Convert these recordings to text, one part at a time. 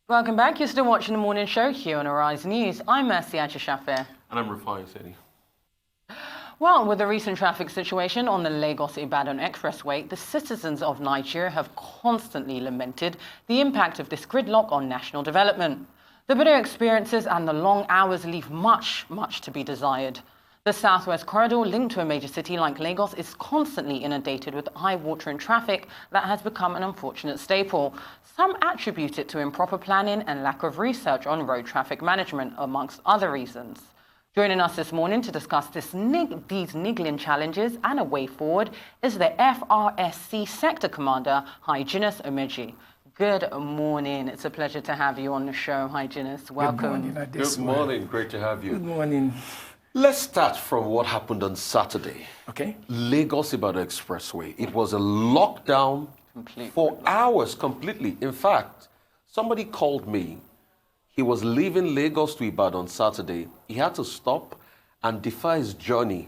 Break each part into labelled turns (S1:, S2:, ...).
S1: Welcome back. You're still watching the morning show here on Arise News. I'm Mercy Ajashafe.
S2: And I'm Rufai Sedi.
S1: Well, with the recent traffic situation on the Lagos-Ibadan expressway, the citizens of Nigeria have constantly lamented the impact of this gridlock on national development. The bitter experiences and the long hours leave much to be desired. The southwest corridor linked to a major city like Lagos is constantly inundated with high water and traffic that has become an unfortunate staple. Some attribute it to improper planning and lack of research on road traffic management, amongst other reasons. Joining us this morning to discuss these niggling challenges and a way forward is the FRSC Sector Commander, Hygenus Omeje. Good morning. It's a pleasure to have you on the show, Hygenus. Welcome.
S2: Good morning. Great to have you.
S3: Good morning.
S2: Let's start from what happened on Saturday.
S3: Okay.
S2: Lagos-Ibadan Expressway. It was a lockdown for hours completely. In fact, somebody called me. He was leaving Lagos to Ibadan on Saturday. He had to stop and defer his journey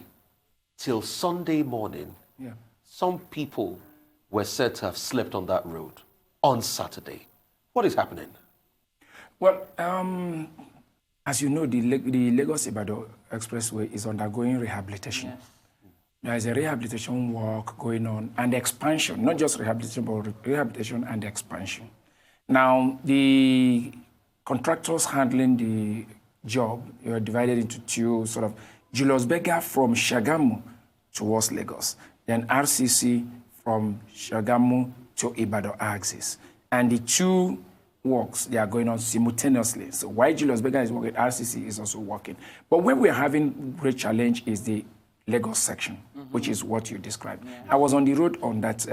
S2: till Sunday morning.
S3: Yeah.
S2: Some people were said to have slept on that road on Saturday. What is happening?
S3: Well, as you know, the Lagos-Ibadan Expressway is undergoing rehabilitation.
S1: Yes.
S3: There is a rehabilitation work going on and expansion, not just rehabilitation, but rehabilitation and expansion. Now, the contractors handling the job are divided into two, sort of Julius Berger from Shagamu towards Lagos, then RCC from Shagamu to Ibadan axis. And the two works, they are going on simultaneously. So while Julius Berger is working, RCC is also working. But when we're having great challenge is the Lagos section, which is what you described. Yeah. I was on the road on that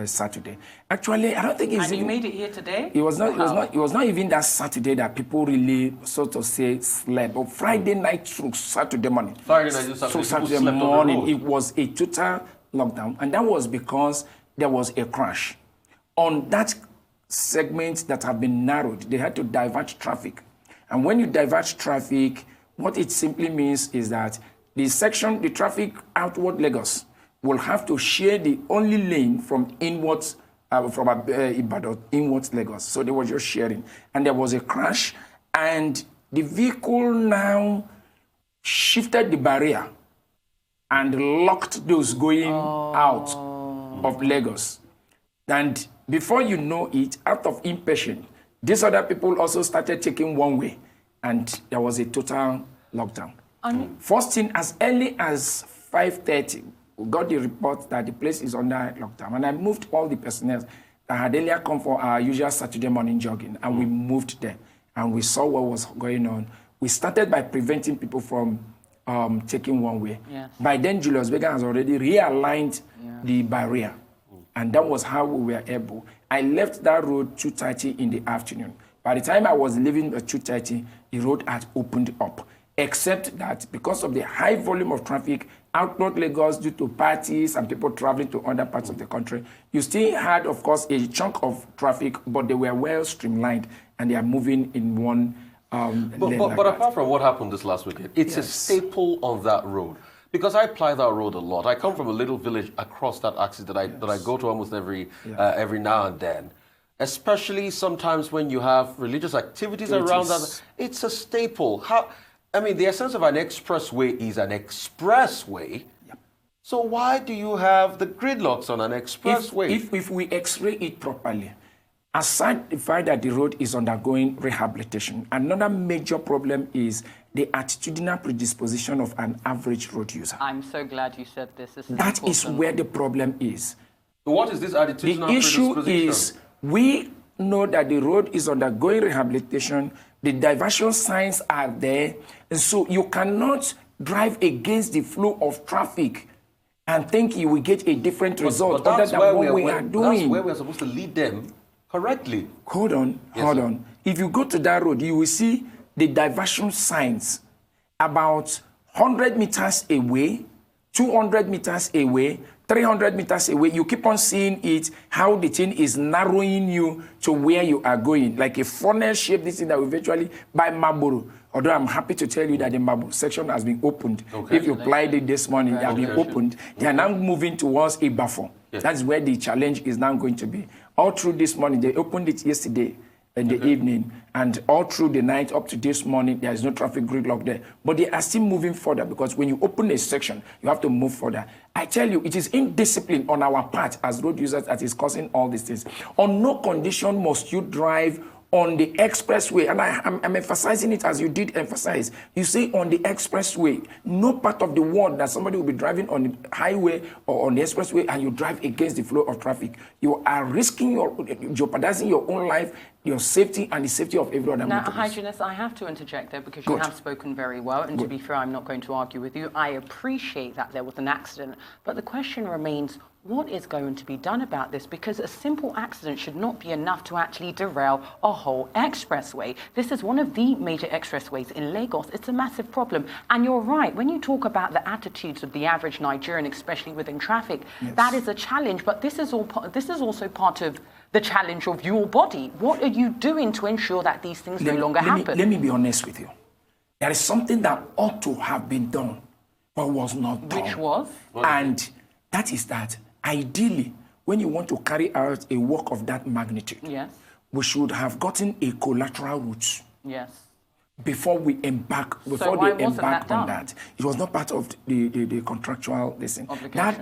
S3: Saturday. Actually, I don't think it's.
S1: And you made it here today?
S3: It was not. It was not even that Saturday that people really, sort of say, slept. But Friday night through Saturday morning.
S2: Friday night through
S3: Saturday morning, it was a total lockdown, and that was because there was a crash on that segment that have been narrowed. They had to divert traffic, and when you divert traffic, what it simply means is that the traffic outward Lagos will have to share the only lane from inwards, Ibadan, inwards Lagos. So they were just sharing. And there was a crash, and the vehicle now shifted the barrier and locked those going out of Lagos. And before you know it, out of impatience, these other people also started taking one way, and there was a total lockdown. First thing, as early as 5:30, we got the report that the place is under lockdown. And I moved all the personnel that had earlier come for our usual Saturday morning jogging, and we moved there. And we saw what was going on. We started by preventing people from taking one way.
S1: Yes.
S3: By then, Julius Berger has already realigned the barrier. And that was how we were able. I left that road 2:30 in the afternoon. By the time I was leaving at 2:30, the road had opened up. Except that because of the high volume of traffic outward Lagos due to parties and people traveling to other parts of the country, you still had, of course, a chunk of traffic, but they were well streamlined and they are moving in one lane.
S2: But apart from what happened this last weekend, it's a staple on that road. Because I ply that road a lot. I come from a little village across that axis that I go to almost every now and then. Especially sometimes when you have religious activities around that. It's a staple. The essence of an expressway is an expressway. Yep. So why do you have the gridlocks on an expressway?
S3: If we x-ray it properly, aside the fact that the road is undergoing rehabilitation, another major problem is the attitudinal predisposition of an average road user.
S1: I'm so glad you said this.
S3: That is where the problem is.
S2: So what is this attitudinal predisposition?
S3: The issue is we know that the road is undergoing rehabilitation. The diversion signs are there. And so you cannot drive against the flow of traffic and think you will get a different result other than what we are doing.
S2: That's where we're supposed to lead them correctly.
S3: Hold on. If you go to that road, you will see the diversion signs about 100 meters away, 200 meters away, 300 meters away. You keep on seeing it, how the thing is narrowing you to where you are going, like a funnel shape, this thing that eventually by Marlboro. Although I'm happy to tell you that the Marlboro section has been opened. Okay. If you applied it this morning, it has been opened. They are now moving towards a buffer. Yes. That's where the challenge is now going to be. All through this morning, they opened it yesterday. in the evening, and all through the night up to this morning, there is no traffic gridlock there. But they are still moving further, because when you open a section, you have to move further. I tell you, it is indiscipline on our part as road users that is causing all these things. On no condition must you drive on the expressway, and I'm emphasizing it as you did emphasize. You say on the expressway, no part of the world that somebody will be driving on the highway or on the expressway and you drive against the flow of traffic. You are risking jeopardizing your own life, your safety, and the safety of every other motorist.
S1: Now, Hygenus, I have to interject there because you have spoken very well, and to be fair, I'm not going to argue with you. I appreciate that there was an accident, but the question remains, what is going to be done about this? Because a simple accident should not be enough to actually derail a whole expressway. This is one of the major expressways in Lagos. It's a massive problem. And you're right, when you talk about the attitudes of the average Nigerian, especially within traffic, that is a challenge. But this is also part of the challenge of your body. What are you doing to ensure that these things no longer happen?
S3: Let me be honest with you. There is something that ought to have been done, but was not done.
S1: Which was?
S3: And that is that, ideally, when you want to carry out a work of that magnitude,
S1: yes,
S3: we should have gotten a collateral route.
S1: Yes.
S3: Before we embark, on that. It was not part of the contractual obligation.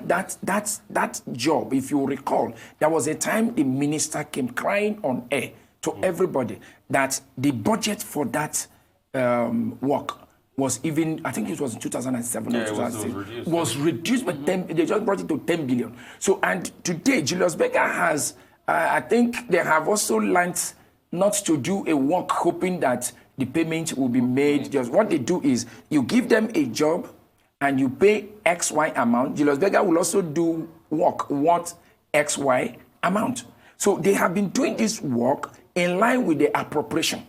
S3: That job, if you recall, there was a time the minister came crying on air to everybody that the budget for that work was even, I think it was in 2007 or 2006, was reduced by 10, they just brought it to 10 billion. So, and today, Julius Berger has, I think they have also learned not to do a work hoping that the payment will be made. Just what they do is you give them a job and you pay XY amount. Julius Berger will also do work what XY amount. So they have been doing this work in line with the appropriation.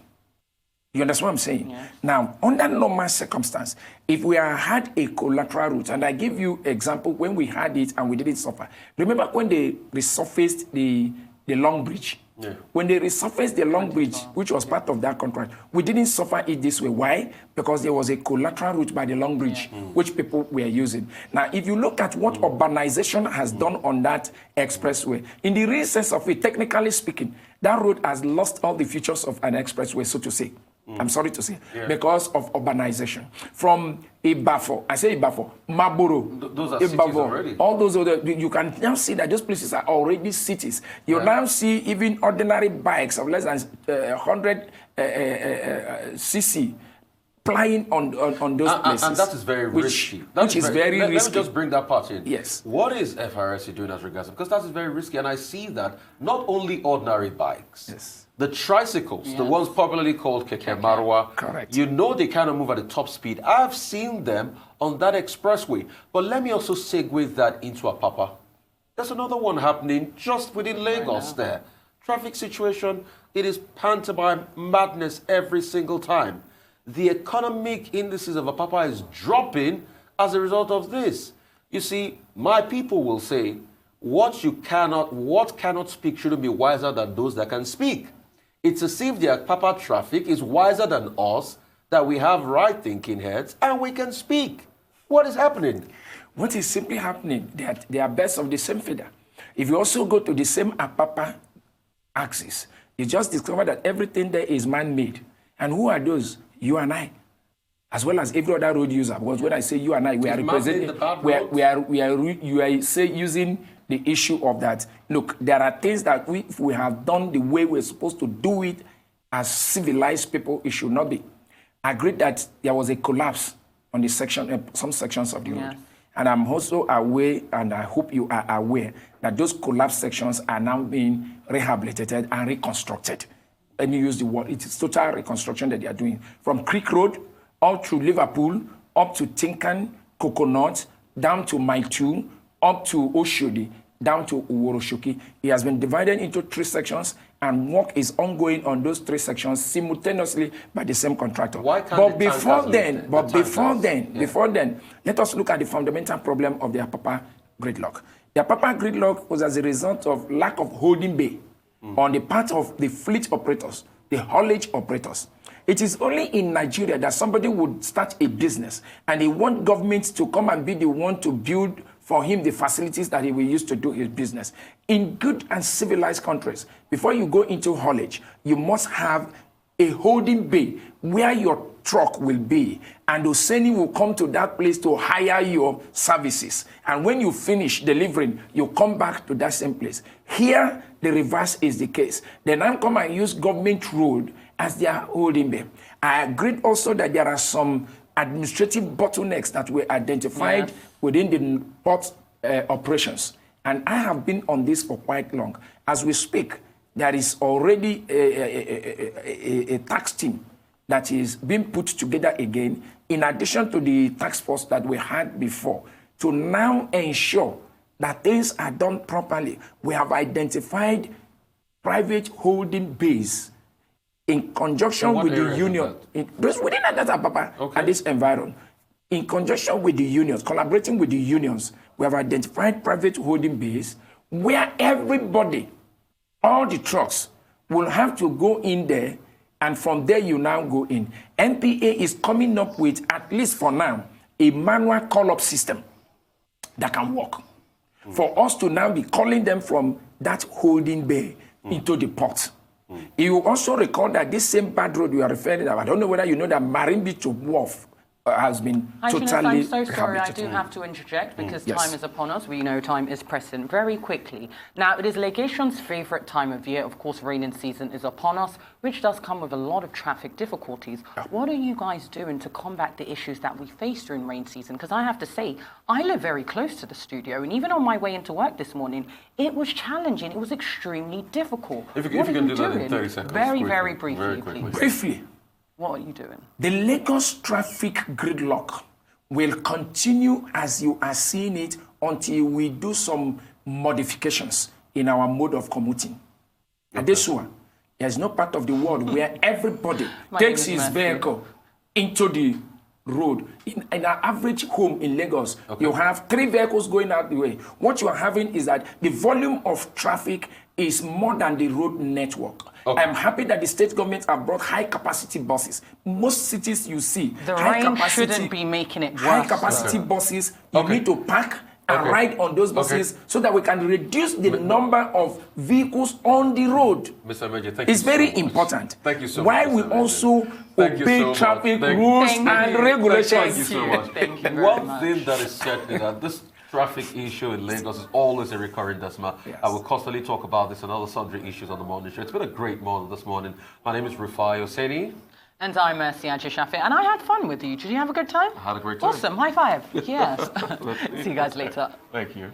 S3: You understand what I'm saying? Yes. Now, under normal circumstance, if we had a collateral route, and I give you example when we had it and we didn't suffer. Remember when they resurfaced the Long Bridge? Yeah. When they resurfaced the Long Bridge, which was part of that contract, we didn't suffer it this way. Why? Because there was a collateral route by the Long Bridge, which people were using. Now, if you look at what urbanization has done on that expressway, in the real sense of it, technically speaking, that road has lost all the features of an expressway, so to say. I'm sorry to say, because of urbanization. From Ibafo, I say Ibafo, Maboro,
S2: those are cities already.
S3: All those other, you can now see that those places are already cities. You now see even ordinary bikes of less than 100 cc flying on those places.
S2: And that is very risky.
S3: Which is very risky.
S2: Let me just bring that part in.
S3: Yes.
S2: What is FRSC doing as regards? Because that is very risky, and I see that not only ordinary bikes.
S3: Yes.
S2: The tricycles, the ones popularly called Keke Marwa,
S3: correct.
S2: You know they kind of move at a top speed. I've seen them on that expressway. But let me also segue that into Apapa. There's another one happening just within Lagos there. Traffic situation, it is pantomime madness every single time. The economic indices of Apapa is dropping as a result of this. You see, my people will say, what cannot speak shouldn't be wiser than those that can speak. It's as if the Apapa traffic is wiser than us, that we have right thinking heads, and we can speak. What is happening?
S3: What is simply happening, they are birds of the same feather. If you also go to the same Apapa axis, you just discover that everything there is man-made. And who are those? You and I, as well as every other road user. Because when I say you and I, we are representing, you are using the issue of that. Look, there are things that if we have done the way we're supposed to do it as civilized people, it should not be. I agree that there was a collapse on the section, some sections of the road. And I'm also aware, and I hope you are aware, that those collapsed sections are now being rehabilitated and reconstructed. Let me use the word. It is total reconstruction that they are doing. From Creek Road, all through Liverpool, up to Tinkan, Coconut, down to Mile 2, up to Oshodi, down to Uworoshoki. It has been divided into 3 sections, and work is ongoing on those 3 sections simultaneously by the same contractor.
S2: Why can't before then,
S3: let us look at the fundamental problem of the Apapa gridlock. The Apapa gridlock was as a result of lack of holding bay on the part of the fleet operators, the haulage operators. It is only in Nigeria that somebody would start a business and they want government to come and be the one to build for him the facilities that he will use to do his business. In good and civilized countries, before you go into haulage, you must have a holding bay where your truck will be, and Oseni will come to that place to hire your services. And when you finish delivering, you come back to that same place. Here, the reverse is the case. They now come and use government road as their holding bay. I agreed also that there are some administrative bottlenecks that were identified within the port operations. And I have been on this for quite long. As we speak, there is already a tax team that is being put together again, in addition to the task force that we had before, to now ensure that things are done properly. We have identified private holding bays in conjunction with the union. Within at this environment, in conjunction with the unions, collaborating with the unions, we have identified private holding bays where everybody, all the trucks, will have to go in there, and from there you now go in. NPA is coming up with, at least for now, a manual call-up system that can work. For us to now be calling them from that holding bay into the port. You will also recall that this same bad road you are referring to, I don't know whether you know that Marine Beach to Wharf has been totally
S1: I'm so sorry, I do have to interject because time is upon us. We know time is pressing. Very quickly. Now, it is Lagosians' favorite time of year. Of course, raining season is upon us, which does come with a lot of traffic difficulties. What are you guys doing to combat the issues that we face during rain season? Because I have to say, I live very close to the studio, and even on my way into work this morning, it was challenging. It was extremely difficult.
S2: If you can do that in 30 seconds.
S1: Very briefly, please.
S3: Briefly.
S1: What are you doing?
S3: The Lagos traffic gridlock will continue as you are seeing it until we do some modifications in our mode of commuting. And this one, there's no part of the world where everybody takes his vehicle into the road. In an average home in Lagos, you have 3 vehicles going out the way. What you are having is that the volume of traffic is more than the road network. I'm happy that the state government have brought high-capacity buses. Most cities you see,
S1: the rain shouldn't be making it worse.
S3: High-capacity buses, you need to park and ride on those buses so that we can reduce the number of vehicles on the road.
S2: Mr. Omeje, thank you
S3: It's very important.
S2: Thank you so
S3: Why
S2: much.
S3: we also obey traffic rules and regulations.
S2: Thank you so much.
S1: Thank you very
S2: One
S1: much.
S2: thing that is certain that this traffic issue in Lagos is always a recurring Desma. I will constantly talk about this and other sundry issues on the morning show. It's been a great morning this morning. My name is Rufai Oseni.
S1: And I'm Mercy Ajishafi. And I had fun with you. Did you have a good time?
S2: I had a great time.
S1: Awesome. High five. Yes. See you guys later.
S2: Thank you.